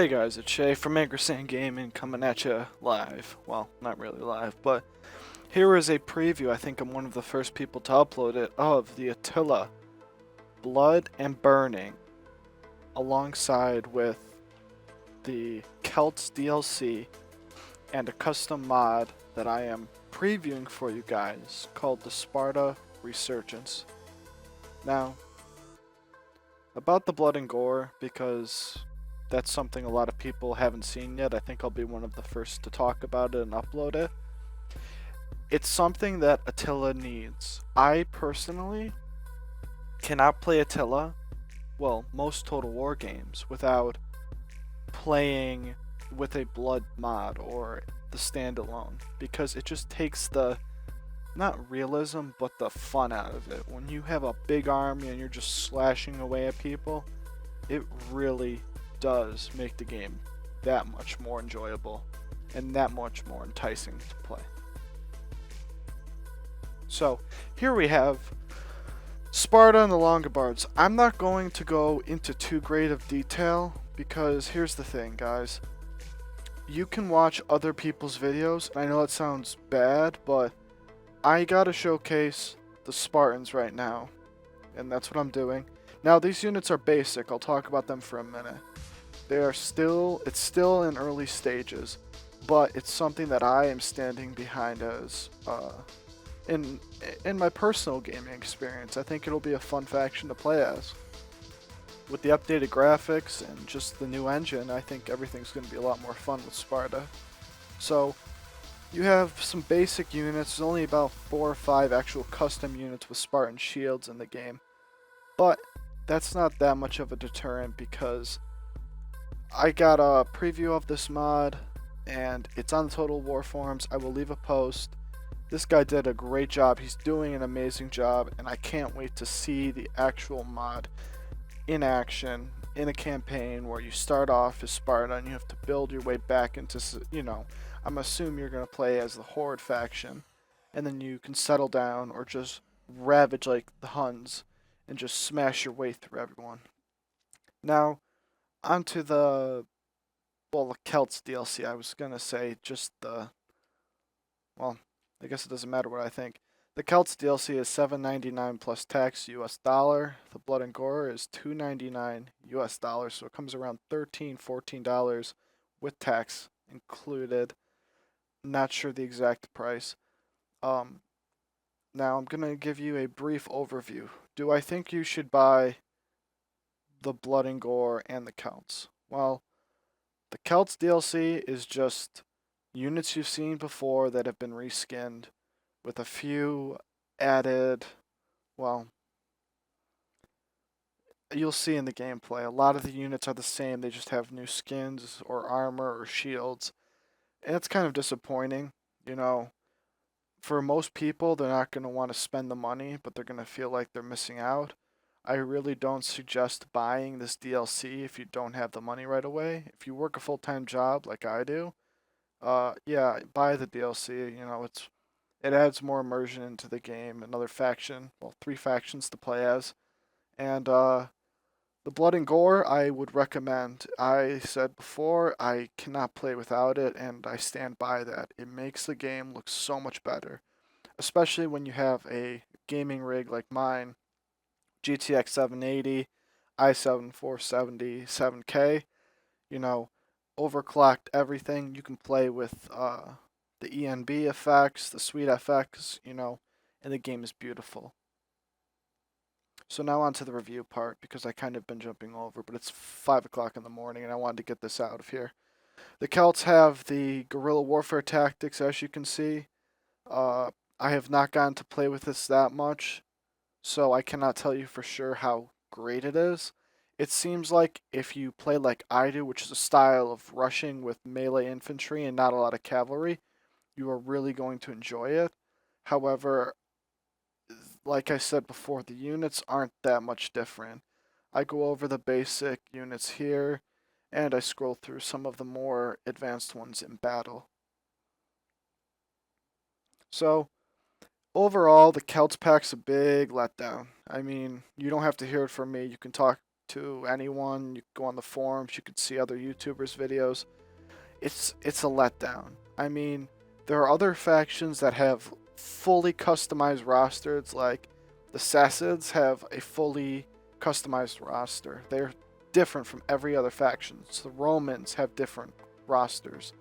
Hey guys, it's Shay from AnchorSandGaming coming at you live. Well, not really live, but here is a preview. I think I'm one of the first people to upload it of the Attila Blood and Burning alongside with the Celts DLC and a custom mod that I am previewing for you guys called the Spartan Resurgence. Now, about the blood and gore, because that's something a lot of people haven't seen yet. I think I'll be one of the first to talk about it and upload it. It's something that Attila needs. I personally cannot play Attila, well, most Total War games, without playing with a blood mod or the standalone, because it just takes the, not realism, but the fun out of it. When you have a big army and you're just slashing away at people, it really does make the game that much more enjoyable and that much more enticing to play. So here we have Sparta and the Longobards. I'm not going to go into too great of detail because here's the thing, guys. You can watch other people's videos, and I know that sounds bad, but I gotta showcase the Spartans right now, and that's what I'm doing. Now these units are basic. I'll talk about them for a minute. It's still in early stages, but it's something that I am standing behind as in my personal gaming experience. I think it'll be a fun faction to play as. With the updated graphics and just the new engine, I think everything's going to be a lot more fun with Sparta. So you have some basic units. There's only about 4 or 5 actual custom units with Spartan shields in the game, but that's not that much of a deterrent because I got a preview of this mod, and it's on the Total War forums. I will leave a post. This guy did a great job. He's doing an amazing job, and I can't wait to see the actual mod in action in a campaign where you start off as Sparta and you have to build your way back into, I'm assuming you're going to play as the Horde faction, and then you can settle down or just ravage like the Huns and just smash your way through everyone. Now, onto the Celts DLC. I was gonna say just well, I guess it doesn't matter what I think. The Celts DLC is $7.99 plus tax US dollar. The Blood and Gore is $2.99 US dollars, so it comes around $13-14 with tax included. Not sure the exact price. Now I'm gonna give you a brief overview. Do I think you should buy the Blood and Gore and the Celts? Well, the Celts DLC is just units you've seen before that have been reskinned with a few added, well, you'll see in the gameplay. A lot of the units are the same, they just have new skins or armor or shields. And it's kind of disappointing, you know. For most people, they're not going to want to spend the money, but they're going to feel like they're missing out. I really don't suggest buying this DLC if you don't have the money right away. If you work a full-time job like I do, yeah, buy the DLC. You know, it adds more immersion into the game. Another faction, well, 3 factions to play as, and the Blood and Gore I would recommend. I said before I cannot play without it, and I stand by that. It makes the game look so much better, especially when you have a gaming rig like mine. GTX 780, i7 470, 7K, you know, overclocked everything. You can play with the ENB effects, the sweet FX, and the game is beautiful. So now on to the review part, because I kind of been jumping over, but it's 5 o'clock in the morning and I wanted to get this out of here. The Celts have the guerrilla warfare tactics, as you can see. I have not gotten to play with this that much, so I cannot tell you for sure how great it is. It seems like if you play like I do, which is a style of rushing with melee infantry and not a lot of cavalry, you are really going to enjoy it. However, like I said before, the units aren't that much different. I go over the basic units here, and I scroll through some of the more advanced ones in battle. So, overall, the Celts pack's a big letdown. I mean, you don't have to hear it from me. You can talk to anyone. You can go on the forums, you can see other YouTubers' videos. It's a letdown. I mean, there are other factions that have fully customized rosters, like the Sassanids have a fully customized roster. They're different from every other faction. So the Romans have different rosters.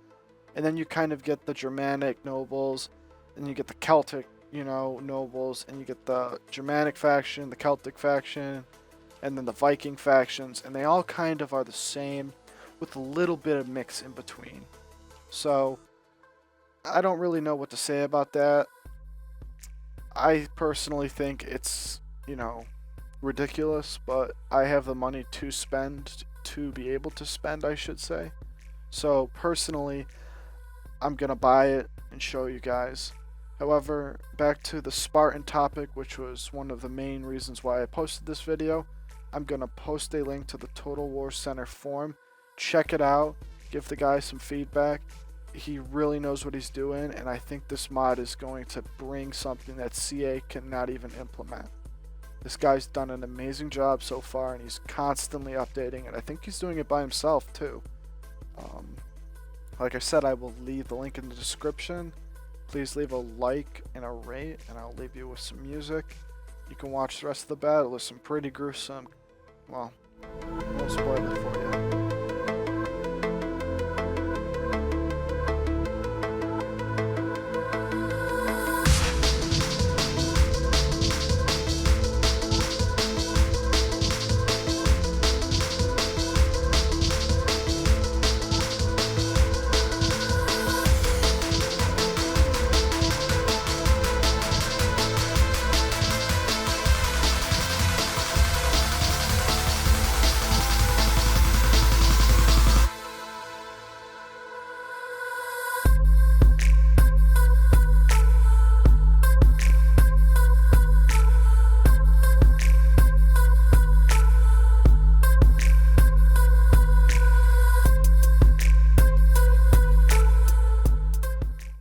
And then you kind of get the Germanic nobles, and you get the Celtic, nobles, and you get the Germanic faction, the Celtic faction, and then the Viking factions, and they all kind of are the same with a little bit of mix in between. So I don't really know what to say about that. I personally think it's, ridiculous, but I have the money to spend, to be able to spend, I should say. So personally, I'm gonna buy it and show you guys. However, back to the Spartan topic, which was one of the main reasons why I posted this video. I'm gonna post a link to the Total War Center forum. Check it out, give the guy some feedback. He really knows what he's doing, and I think this mod is going to bring something that CA cannot even implement. This guy's done an amazing job so far, and he's constantly updating, and I think he's doing it by himself too. Like I said, I will leave the link in the description. Please leave a like and a rate, and I'll leave you with some music. You can watch the rest of the battle. It's some pretty gruesome. Well, I won't spoil it for you.